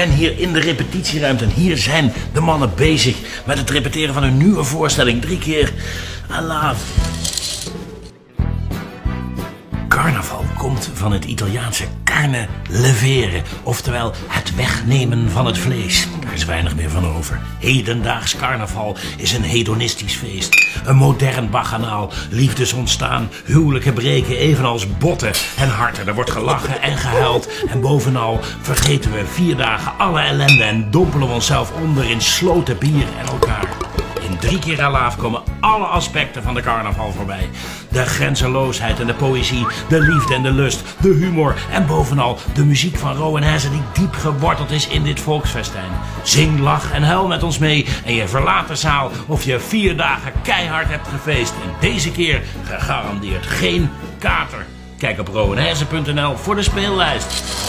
ben hier in de repetitieruimte en hier zijn de mannen bezig met het repeteren van een nieuwe voorstelling. 3 keer Alaaf. Carnaval komt van het Italiaanse carne levere, oftewel het wegnemen van het vlees. Er is weinig meer van over. Hedendaags carnaval is een hedonistisch feest. Een modern baganaal. Liefdes ontstaan, huwelijken breken evenals botten en harten. Er wordt gelachen en gehuild. En bovenal vergeten we 4 dagen alle ellende en dompelen we onszelf onder in sloten bier en elkaar. In 3 keer Alaaf komen alle aspecten van de carnaval voorbij. De grenzeloosheid en de poëzie, de liefde en de lust, de humor en bovenal de muziek van Rowan Hesse die diep geworteld is in dit volksfestijn. Zing, lach en huil met ons mee en je verlaat de zaal of je 4 dagen keihard hebt gefeest. En deze keer gegarandeerd geen kater. Kijk op rowanhesse.nl voor de speellijst.